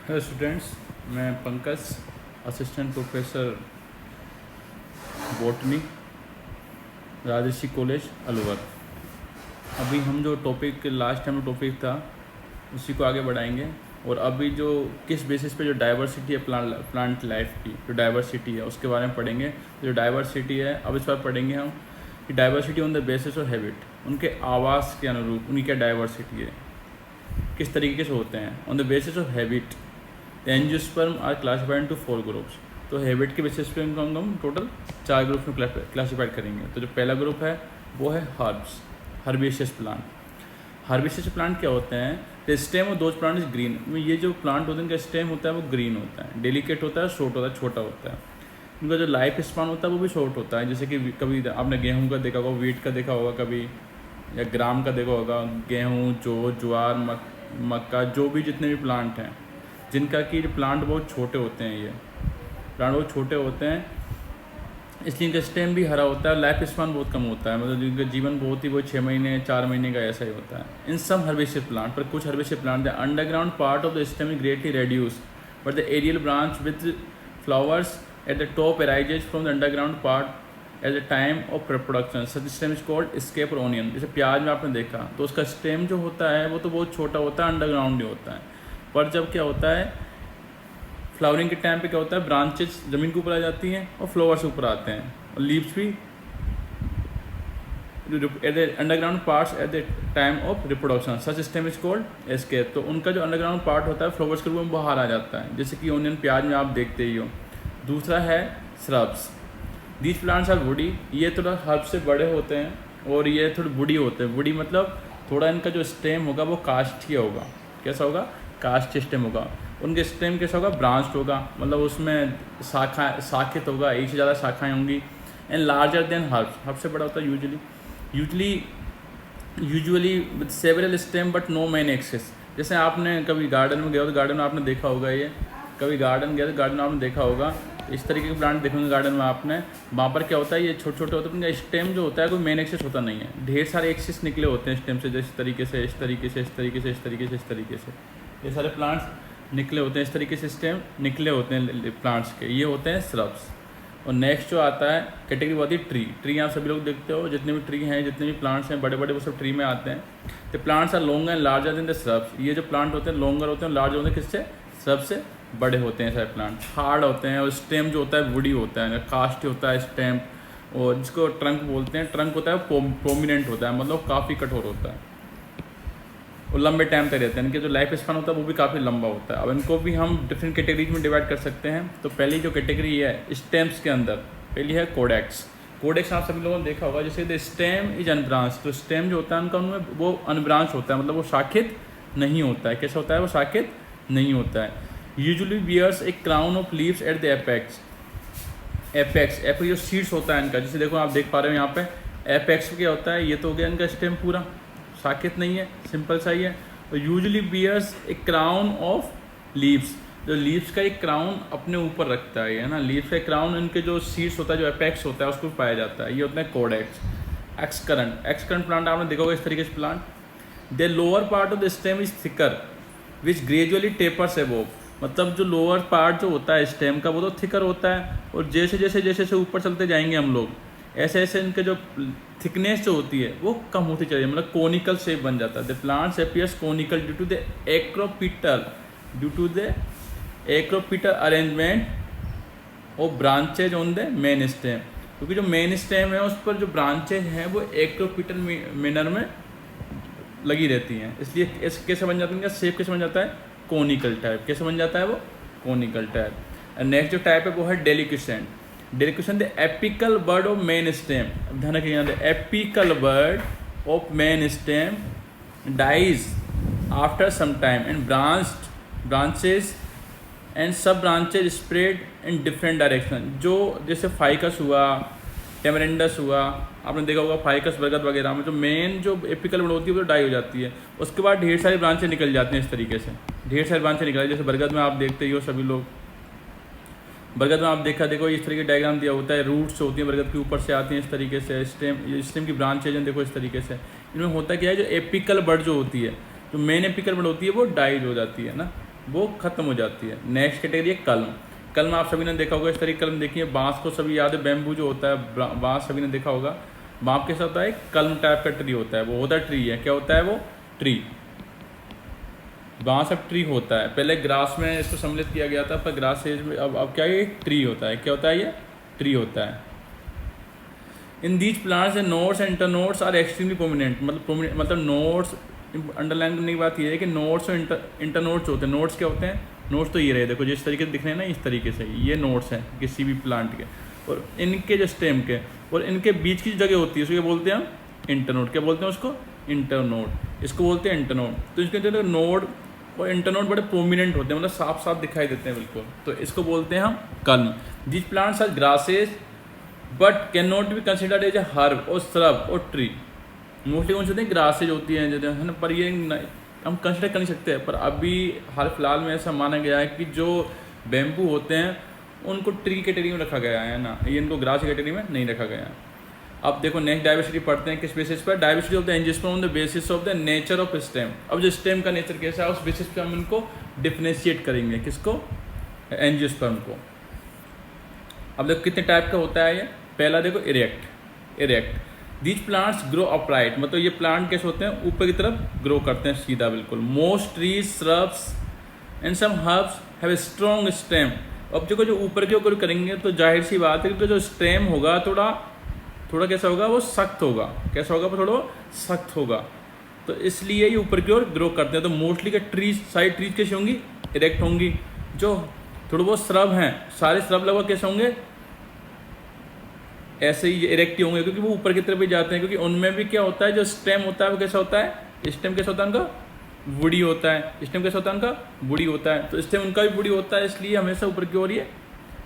Hello students, मैं Pankaj, assistant professor botany, राजर्षि college Alwar. अभी हम जो टॉपिक लास्ट टाइम टॉपिक था उसी को आगे बढ़ाएंगे। और अभी जो किस बेसिस पे जो डाइवर्सिटी है प्लांट लाइफ की जो डाइवर्सिटी है उसके बारे में पढ़ेंगे। जो डाइवर्सिटी है अब इस बार पढ़ेंगे हम कि diversity on the basis of habit, उनके आवास के अनुरूप उनकी क्या डाइवर्सिटी है, किस तरीके से होते हैं। On the basis of habit the angiosperm are classified into 4 groups. तो हैबिट के बेसिस पे हम टोटल 4 ग्रुप में क्लासिफाइड करेंगे। तो जो पहला ग्रुप है वो है herbs, herbaceous plant. Herbaceous plant क्या होते हैं? The stem of those plant is green. ये जो प्लांट होते हैं इनका स्टेम होता है वो ग्रीन होता है, डेलिकेट होता है, शॉर्ट होता है, छोटा होता है। इनका जो लाइफ स्पान होता है वो भी शॉर्ट होता है। जैसे कि कभी आपने गेहूँ का देखा होगा, वीट का देखा होगा कभी, या ग्राम का देखा होगा। गेहूँ, जौ, ज्वार, मक्का, जो भी जितने भी प्लांट हैं जिनका कि प्लांट बहुत छोटे होते हैं, ये प्लांट बहुत छोटे होते हैं, इसलिए इनका स्टेम भी हरा होता है। लाइफ स्पान बहुत कम होता है, मतलब जिनका जीवन बहुत ही वो 6 महीने 4 महीने का ऐसा ही होता है इन सम हर्बेशियस प्लांट। पर कुछ herbaceous plant the underground part of the stem is greatly reduce but the aerial branch with flowers at the top arises from the underground part at the time of production. Such stem is called scape onion. जैसे प्याज में आपने देखा तो उसका stem जो होता है वो तो बहुत छोटा होता है, अंडरग्राउंड नहीं होता है। पर जब क्या होता है फ्लावरिंग के टाइम पे क्या होता है, ब्रांचेस ज़मीन के ऊपर आ जाती हैं और फ्लावर्स ऊपर आते हैं, और लीव्स भी at the underground parts eight the time of reproduction. Such stem is called escape. तो उनका जो अंडरग्राउंड पार्ट होता है फ्लावर्स के रूप में बाहर आ जाता है, जैसे कि ऑनियन, प्याज में आप देखते ही हो। दूसरा है shrubs. These plants are woody. ये थोड़ा हर्ब से बड़े होते हैं और ये थोड़े वुडी होते हैं। वुडी मतलब थोड़ा इनका जो स्टेम होगा वो काष्ठीय होगा। कैसा होगा? काष्ठ स्टेम होगा। उनके स्टेम कैसा होगा? ब्रांच्ड होगा, मतलब उसमें शाखित होगा, एक से ज़्यादा शाखाएं होंगी। And larger than herbs. Herb से बड़ा होता है usually with several stem but no main axis. जैसे आपने कभी गार्डन में गया हो तो गार्डन में आपने देखा होगा, ये कभी गार्डन गया तो गार्डन में आपने देखा होगा इस तरीके के प्लांट देखेंगे गार्डन में आपने। वहाँ पर क्या होता है, ये छोटे छोटे होते हैं, उनका स्टेम जो होता है कोई मेन एक्सेस होता नहीं है, ढेर सारे एक्सेस निकले होते हैं स्टेम से, जैसे तरीके से, इस तरीके से, इस तरीके से, इस तरीके से, इस तरीके से, ये सारे प्लांट्स निकले होते हैं, इस तरीके से स्टेम निकले होते हैं प्लांट्स के, ये होते हैं श्रब्स। और नेक्स्ट जो आता है कैटेगरी बहुत ही ट्री आप सभी लोग देखते हो, जितने भी ट्री हैं, जितने भी प्लांट्स हैं बड़े बड़े, वो सब ट्री में आते हैं। तो plants are longer and larger than the shrubs. ये जो प्लांट होते हैं लॉन्गर होते हैं, लार्जर होते हैं, किससे? श्रब से बड़े होते हैं सारे प्लांट। हार्ड होते हैं और स्टेम जो होता है वुडी होता है, कास्ट होता है स्टेम, और जिसको ट्रंक बोलते हैं। ट्रंक होता है प्रोमिनेंट होता है, मतलब काफ़ी कठोर होता है और लंबे टाइम तक रहते हैं। इनके जो लाइफ स्पान होता है वो भी काफ़ी लंबा होता है। अब इनको भी हम डिफरेंट कैटेगरीज में डिवाइड कर सकते हैं। तो पहली जो कैटेगरी है स्टेम्स के अंदर, पहली है कोडेक्स। कोडेक्स आप सभी लोगों ने देखा होगा, जैसे द स्टेम इज अनब्रांच। तो स्टेम जो होता है उनका, उनमें वो अनब्रांच होता है, मतलब वो शाखित नहीं होता है। कैसा होता है? वो शाखित नहीं होता है। Usually bears a crown of leaves at the apex. Apex जो सीड्स होता है इनका, जैसे देखो आप देख पा रहे हो यहाँ पे एपेक्स क्या होता है, ये तो हो गया इनका स्टेम, पूरा शाखित नहीं है, सिंपल सा ही है। तो usually bears a crown of leaves. जो लीव्स का एक क्राउन अपने ऊपर रखता है ना, लीव्स का क्राउन, इनके जो सीड्स होता है, जो एपेक्स होता है उसको पाया जाता है। ये होता है कोडेक्स। एक्सकरंट प्लांट आपने देखा होगा इस तरीके से plant. The lower part of the stem is thicker which gradually tapers above. मतलब जो लोअर पार्ट जो होता है स्टेम का वो तो थिकर होता है, और जैसे जैसे जैसे जैसे ऊपर चलते जाएंगे हम लोग, ऐसे ऐसे इनके जो थिकनेस जो होती है वो कम होती चली, मतलब कोनिकल शेप बन जाता है। The plants appears conical due to the acropetal arrangement of branches on the main stem. क्योंकि जो मेन स्टेम है उस पर जो ब्रांचेज हैं वो एक्रोपिटल मैनर में लगी रहती हैं, इसलिए कैसे बन जाती है, शेप कैसे बन जाता है? Conical type. कैसे बन जाता है वो? Conical type. नेक्स्ट जो टाइप है वो है deliquescent. Deliquescent the apical bud of main stem. ध्यान रखिएगा, the apical bud of main stem dies after some time and branches and sub branches spread in different direction. जो जैसे ficus हुआ, टेमरेंडस हुआ, आपने देखा होगा फाइकस, बरगद वगैरह में जो मेन जो एपिकल बर्ड होती है वो डाई हो जाती है, उसके बाद ढेर सारी ब्रांचें निकल जाती हैं। इस तरीके से ढेर सारी ब्रांचें निकल, जैसे बरगद में आप देखते ही हो सभी लोग, बरगद में आप देखो इस तरीके डायग्राम दिया होता है, रूट्स होती हैं बरगद के ऊपर से आती हैं इस तरीके से, स्टेम की ब्रांचेज हैं देखो इस तरीके से। इनमें होता क्या है, जो एपिकल बर्ड जो होती है, जो मेन एपिकल बर्ड होती है वो डाइज हो जाती है ना, वो ख़त्म हो जाती है। नेक्स्ट कैटेगरी है कलम। कलम आप सभी ने देखा होगा, इस तरीके कलम देखिए, बांस को सभी याद है, बैम्बू जो होता है बांस सभी ने देखा होगा। बांस के साथ होता है कलम टाइप का ट्री होता है, वो होता है ट्री है, क्या होता है वो ट्री। बांस अब ट्री होता है, पहले ग्रास में इसको सम्मिलित किया गया था, पर ग्रास एज में अब क्या ये ट्री होता है, क्या होता है ये ट्री होता है। In these plants nodes and internodes are extremely prominent, मतलब नोड्स अंडरलाइन करने की बात ये है कि नोड्स और इंटरनोड्स होते हैं। नोड्स क्या होते हैं, नोड्स तो ये रहे, देखो जिस तरीके से दिख रहे हैं ना, इस तरीके से ये नोड्स हैं किसी भी प्लांट के, और इनके जो स्टेम के और इनके बीच की जगह होती है उसको क्या बोलते हैं हम, इंटरनोड। क्या बोलते हैं उसको, इंटरनोड, इसको बोलते हैं इंटरनोड। तो इसके जो नोड और इंटरनोड बड़े प्रोमिनेंट होते हैं, मतलब साफ साफ दिखाई देते हैं बिल्कुल, तो इसको बोलते हैं हम कलम। These plants are grasses but can not be considered as a herb और श्रब और ट्री। मोस्टली कौन से होते हैं, ग्रासेज होती हैं जो है ना, पर ये हम कंसिडर कर नहीं सकते। पर अभी हाल फिलहाल में ऐसा माना गया है कि जो बैम्बू होते हैं उनको ट्री कैटेगरी में रखा गया है ना, ये इनको ग्रास कैटेगरी में नहीं रखा गया है। अब देखो नेक्स्ट डाइवर्सिटी पढ़ते हैं, किस बेसिस पर, diversity of the angiosperm on the basis of the nature of stem. अब जो स्टेम का नेचर कैसा है उस बेसिस पे हम इनको डिफरेंशिएट करेंगे, किसको, एंजियोस्पर्म को। अब देखो कितने टाइप का होता है ये। पहला देखो erect. These plants grow upright, मतलब ये प्लांट कैसे होते हैं, ऊपर की तरफ ग्रो करते हैं सीधा बिल्कुल। Most trees, shrubs and some herbs have a strong stem. अब देखो जो ऊपर के ऊपर करेंगे तो जाहिर सी बात है कि जो स्टेम होगा थोड़ा कैसा होगा, वो सख्त होगा। कैसा होगा, वो थोड़ा सख्त होगा, तो इसलिए ये ऊपर की ओर ग्रो करते हैं। तो मोस्टली के ट्रीज, सारी ट्रीज कैसे होंगी, इरेक्ट होंगी। जो थोड़े बहुत श्रब हैं, सारे श्रब लगभग कैसे होंगे, ऐसे ही इरेक्ट ही होंगे, क्योंकि वो ऊपर की तरफ भी जाते हैं। क्योंकि उनमें भी क्या होता है, जो स्टेम होता है वो कैसा होता है, स्टेम कैसा होता है उनका, वुडी होता है। स्टेम कैसा होता है उनका, वुडी होता है, तो स्टेम उनका भी वुडी होता है, इसलिए हमेशा ऊपर की ओर ये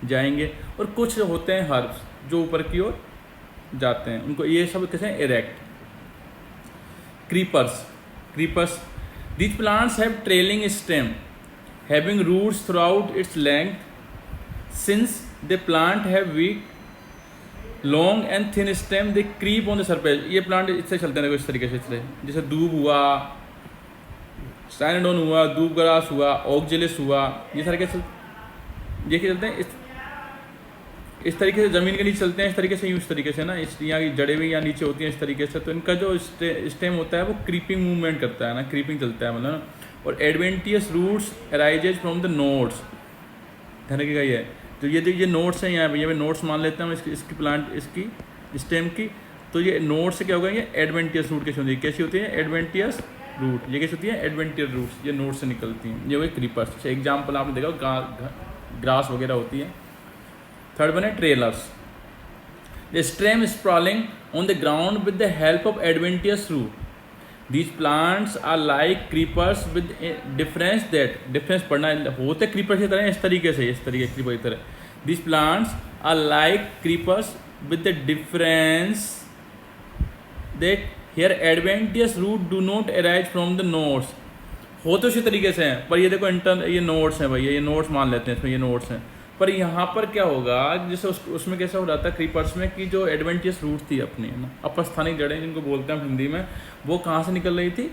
जाएंगे। और कुछ होते हैं हर्ब्स जो ऊपर की ओर जाते हैं, उनको ये सब कैसे हैं, erect. Creepers these plants have trailing stem having roots throughout its length, since the plant have weak long and thin stem they creep on the surface. ये प्लांट इससे चलते हैं, देखो इस तरीके से, जैसे दूब हुआ, साइनोडोन हुआ, दूब ग्रास हुआ, ऑक्जेलिस हुआ, ये सारे कैसे ये क्या चलते हैं, इस तरीके से ज़मीन के नीचे चलते हैं, इस तरीके से, इस तरीके से ना, इस यहाँ की जड़ें भी यहाँ नीचे होती हैं इस तरीके से। तो इनका जो स्टेम होता है वो क्रीपिंग मूवमेंट करता है ना, क्रीपिंग चलता है मतलब ना। और adventitious roots arises from the nodes, ध्यान रखिएगा ये, तो ये नोड्स हैं यहाँ पे नोड्स मान लेते हैं हम इसकी प्लांट, इसकी स्टेम की। तो ये नोड से क्या होगा, ये एडवेंटियस रूट कैसी होती है, कैसी होती है, एडवेंटियस रूट, ये कैसी होती है, एडवेंटियस रूट्स, ये नोड से निकलती हैं। ये हुए क्रीपर्स, एग्जाम्पल आपने देखा ग्रास वगैरह होती है। थर्ड वन है trailers. The stem sprawling on the ground with the help of adventitious root. These plants are like creepers with difference that, difference पढ़ना, होते क्रीपर्स की तरह इस तरीके से, क्रीपर की तरह। These plants are like creepers with the difference that here adventitious root do not arise from the nodes. होते उसी तरीके से हैं, पर ये देखो ये नोड्स हैं भैया, ये नोड्स मान लेते हैं इसमें, ये नोड्स हैं। पर यहाँ पर क्या होगा, जैसे उसमें कैसा हो रहा था क्रीपर्स में, कि जो एडवेंटियस रूट थी अपनी, है ना, अपस्थानिक जड़ें जिनको बोलते हैं हिंदी में, वो कहाँ से निकल रही थी,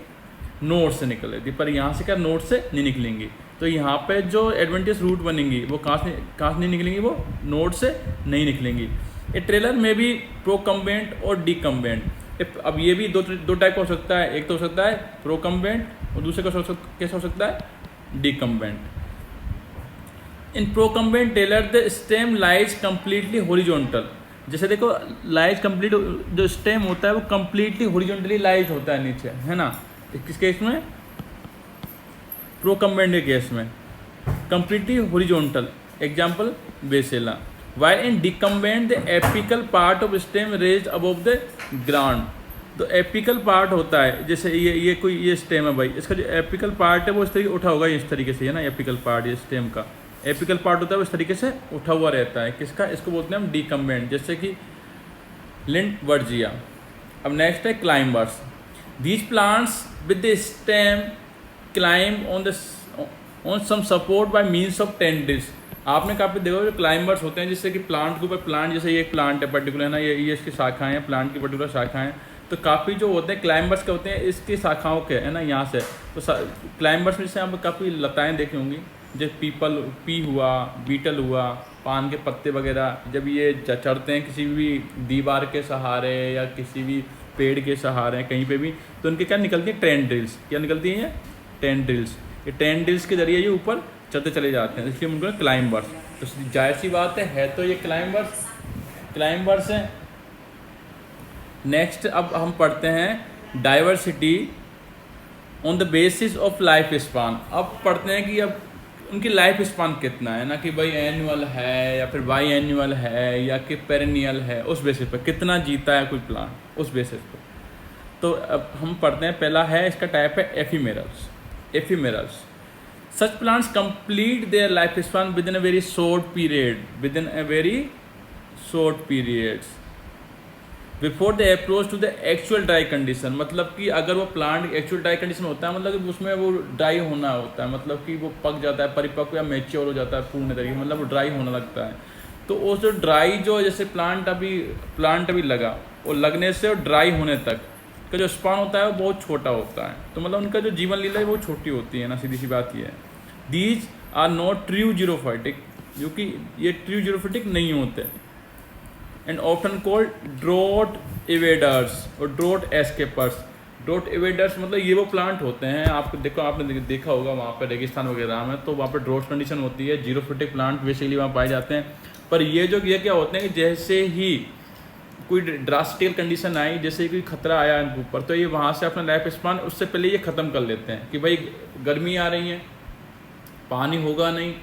नोड से निकल रही थी। पर यहाँ से क्या, नोड से नहीं निकलेंगी। तो यहाँ पे जो एडवेंटियस रूट बनेंगी वो कहाँ से नहीं निकलेंगी, वो नोड से नहीं निकलेंगी। ए ट्रेलर में भी प्रोकम्बेंट और डीकम्बेंट। अब ये भी दो टाइप का हो सकता है, एक तो हो सकता है प्रोकम्बेंट और दूसरे का कैसा हो सकता है, decumbent. In procumbent trailer the stem lies completely horizontal. जैसे देखो लाइज कंप्लीट, जो स्टेम होता है वो कम्प्लीटली हॉरिजॉन्टली लाइज होता है नीचे, है ना, किस केस में, प्रोकम्बेंट के केस में completely horizontal. Example Basella. While in decumbent the apical part of stem raised above the ground. तो एपिकल पार्ट होता है, जैसे ये स्टेम है भाई, इसका जो एपिकल पार्ट है वो इस तरीके उठा होगा, इस तरीके से, है ना, एपिकल पार्ट, ये स्टेम का एपिकल पार्ट होता है वो इस तरीके से उठा हुआ रहता है, किसका, इसको बोलते हैं हम डीकम्बेंट, जैसे कि लिंटवर्जिया। अब नेक्स्ट है climbers. These plants with the stem climb on some support by means of tendrils. आपने काफ़ी देखा जो क्लाइंबर्स होते हैं, जिससे कि प्लांट के ऊपर, प्लांट जैसे ये एक प्लांट है पर्टिकुलर, है ना, ये इसकी शाखाएं हैं, प्लांट की पर्टिकुलर शाखाएं, तो काफ़ी जो होते हैं क्लाइंबर्स के होते हैं इसकी शाखाओं के, है ना, यहाँ से। तो क्लाइंबर्स में से आप काफ़ी लताएँ देखी होंगी, जैसे पी हुआ, बीटल हुआ, पान के पत्ते वगैरह, जब ये चढ़ते हैं किसी भी दीवार के सहारे या किसी भी पेड़ के सहारे कहीं पे भी, तो उनके क्या निकलती है, टेंड्रिल्स। क्या निकलती हैं ये, टेंड्रिल्स। ये टेंड्रिल्स के जरिए ये ऊपर चढ़ते चले जाते हैं, इसलिए उनको क्लाइंबर्स। तो जाहिर सी बात है तो ये क्लाइंबर्स हैं। नेक्स्ट अब हम पढ़ते हैं diversity on the basis of life span. अब पढ़ते हैं कि अब उनकी लाइफ स्पान कितना है ना, कि भाई एनुअल है या फिर बाई एनुअल है या कि पेरेनियल है, उस बेसिस पर कितना जीता है कोई प्लांट, उस बेसिस पर। तो अब हम पढ़ते हैं, पहला है इसका टाइप है ephemerals. Such plants complete their life span within a very short periods before the approach to the actual dry condition. मतलब कि अगर वो प्लांट एक्चुअल ड्राई कंडीशन होता है, मतलब कि उसमें वो ड्राई होना होता है, मतलब कि वो पक जाता है, परिपक्व या मैच्योर हो जाता है पूर्ण तरीके, मतलब वो ड्राई होने लगता है। तो वो जो ड्राई जो जैसे प्लांट अभी लगा, और लगने से और ड्राई होने तक का जो स्पान होता है वो बहुत छोटा होता है। तो मतलब उनका जो जीवन लीला है वो छोटी होती है ना, सीधी सी बात ये है। These are not true xerophytic, क्योंकि ये ट्रू जीरोफाइटिक नहीं होते। एंड ऑफ्टन कॉल्ड ड्रॉट एवेडर्स और ड्रॉट एस्केपर्स। ड्रॉट एवेडर्स मतलब ये वो प्लांट होते हैं, आपने देखा होगा वहाँ पर रेगिस्तान वगैरह में, तो वहाँ पर ड्रॉट कंडीशन होती है, जीरोफिटिक प्लांट बेसिकली वहाँ पाए जाते हैं। पर ये क्या होते हैं कि जैसे ही कोई ड्रास्टिक कंडीशन आई, जैसे कोई खतरा आया इनके ऊपर, तो ये वहाँ से अपना लाइफ स्पान उससे पहले ये ख़त्म कर लेते हैं कि भाई गर्मी आ रही है, पानी होगा नहीं।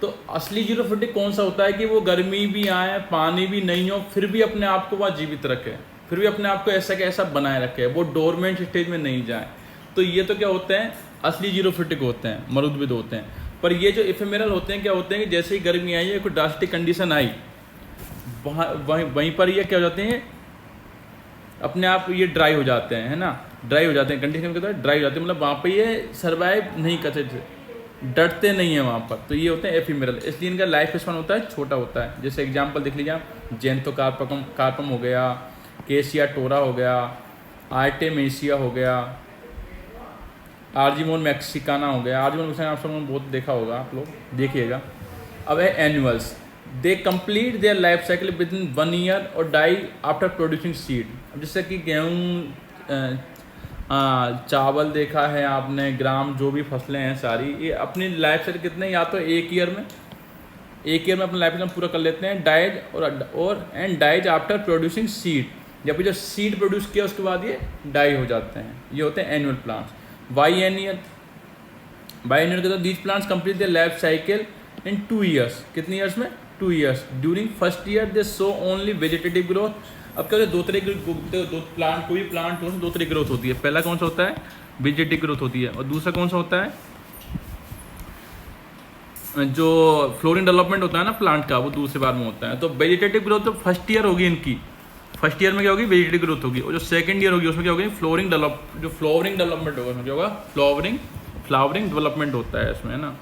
तो असली जीरोफिटिक कौन सा होता है कि वो गर्मी भी आए, पानी भी नहीं हो, फिर भी अपने आप को वहाँ जीवित रखे, फिर भी अपने आप को ऐसा कि ऐसा बनाए रखे, वो डोरमेंट स्टेज में नहीं जाए। तो ये तो क्या होते हैं, असली जीरोफिटिक होते हैं, मरुद्भिद होते हैं। पर ये जो इफेमेरल होते हैं, क्या होते हैं कि जैसे ही गर्मी आई है, कोई ड्रास्टिक कंडीशन आई, वहीं पर ये क्या हो जाते हैं, अपने आप ये ड्राई हो जाते हैं, है ना, ड्राई हो जाते हैं, कंडीशन के ड्राई हो जाते हैं, मतलब वहाँ पर ये सर्वाइव नहीं करते, डरते नहीं है वहाँ पर। तो ये होते हैं एफीमेरल, इसलिए इनका लाइफ स्पान होता है छोटा होता है। जैसे एग्जांपल देख लीजिए आप, जेंथोकार्पम हो गया, केसिया टोरा हो गया, आर्टेमेसिया हो गया, आर्जिमोन मैक्सिकाना हो गया। आर्जिमोन मैक्सिकाना आप सब बहुत देखा होगा, आप लोग देखिएगा। अब है annuals, they complete their life cycle with in 1 year और डाई आफ्टर प्रोड्यूसिंग सीड। अब जैसे कि गेहूँ, चावल देखा है आपने, ग्राम, जो भी फसलें हैं सारी, ये अपनी लाइफ साइकिल कितने, या तो एक ईयर में अपना लाइफ साइकिल पूरा कर लेते हैं, डाइज आफ्टर प्रोड्यूसिंग सीड। जब जो सीड प्रोड्यूस किया उसके बाद ये डाई हो जाते हैं। ये होते हैं एनुअल प्लांट्स। बाईएनुअल के तो these plants complete their life cycle in 2 years. कितने ईयर्स में, 2 ईयर्स। ड्यूरिंग फर्स्ट ईयर दे शो ओनली वेजिटेटिव ग्रोथ। अब क्या होता है, दो तरह की प्लांट, कोई प्लांट हो दो तरह की ग्रोथ होती है। पहला कौन सा होता है, वेजिटेटिव ग्रोथ होती है, और दूसरा कौन सा होता है, जो फ्लोरिंग डेवलपमेंट होता है ना प्लांट का, वो दूसरे बार में होता है। तो वेजिटेटिव ग्रोथ तो फर्स्ट ईयर होगी इनकी, फर्स्ट ईयर में क्या होगी, वेजिटेटिव ग्रोथ होगी, और जो सेकंड ईयर होगी उसमें क्या होगी, फ्लोरिंग डेवलपमेंट होगा, उसमें क्या होगा, फ्लावरिंग डेवलपमेंट होता है इसमें, है ना।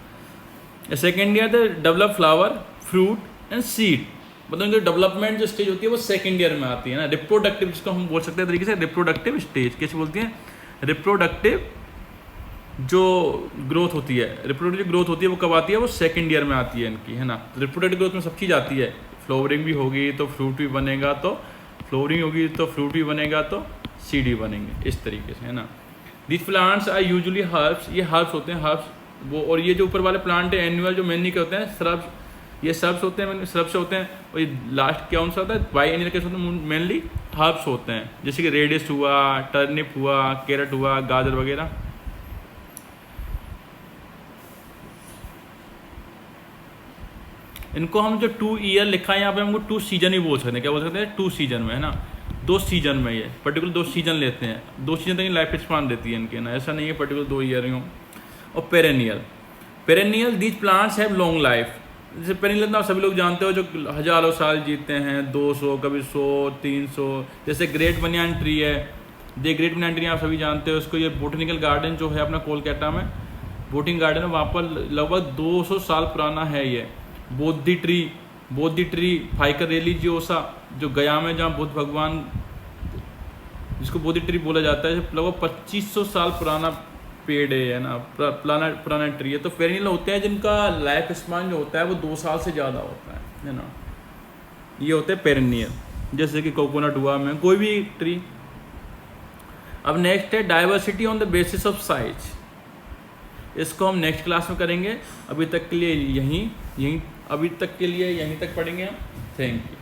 Second year the develop flower, fruit and seed. मतलब जो डेवलपमेंट जो स्टेज होती है वो सेकंड ईयर में आती है ना। रिप्रोडक्टिव, जिसको हम बोल सकते हैं तरीके से रिप्रोडक्टिव स्टेज, कैसे बोलते हैं, रिप्रोडक्टिव जो ग्रोथ होती है, रिप्रोडक्टिव ग्रोथ होती है वो कब आती है, वो सेकंड ईयर में आती है इनकी, है ना। रिप्रोडक्टिव ग्रोथ में सब चीज़ आती है, फ्लावरिंग भी होगी तो फ्रूट भी बनेगा, तो फ्लोरिंग होगी तो फ्रूट भी बनेगा, तो सीड भी बनेंगे, इस तरीके से, है ना। This plants are usually herbs, ये हर्ब्स होते हैं, हर्ब्स वो। और ये जो ऊपर वाले प्लांट है एनुअल, जो मेनली क्या होते हैं, श्रब्स, ये सर्ब्स होते हैं, श्रब्स होते हैं। और ये लास्ट क्या कौन सा होता है, बाईएनुअल के मेनली हर्ब्स होते हैं, जैसे कि रेडिस हुआ, टर्निप हुआ, कैरेट हुआ, गाजर वगैरह। इनको हम जो 2 ईयर लिखा है यहाँ पे, हमको 2 सीजन ही बोल सकते हैं। क्या बोल सकते हैं, 2 सीजन में, है ना, 2 सीजन में, ये पर्टिकुलर 2 सीजन लेते हैं, 2 सीजन तक लाइफ स्पान देती है इनके ना, ऐसा नहीं है पर्टिकुलर 2 ईयर ही हो। और perennial these plants have long life. जैसे पेरेनियल आप सभी लोग जानते हो, जो हज़ारों साल जीते हैं, 200, कभी 100, 300। जैसे ग्रेट बनियान ट्री है, ग्रेट बनियान ट्री आप सभी जानते हो उसको। ये बोटेनिकल गार्डन जो है अपना कोलकाता में, बोटिंग गार्डन है, वहाँ पर लगभग 200 साल पुराना है ये। बोधि ट्री फाइकर रिलीजियोसा, जो गया में, जहाँ बुद्ध भगवान जिसको बोधी ट्री बोला जाता है, लगभग 2500 साल पुराना पेड़ है ना, पुराना ट्री है। तो पेरिनियल होते हैं जिनका लाइफ स्पान जो होता है वो 2 साल से ज़्यादा होता है ना, ये होते हैं पेरिनियल, जैसे कि कोकोनट हुआ में कोई भी ट्री। अब नेक्स्ट है diversity on the basis of size. इसको हम नेक्स्ट क्लास में करेंगे। अभी तक के लिए यहीं यहीं तक पढ़ेंगे हम। Thank you.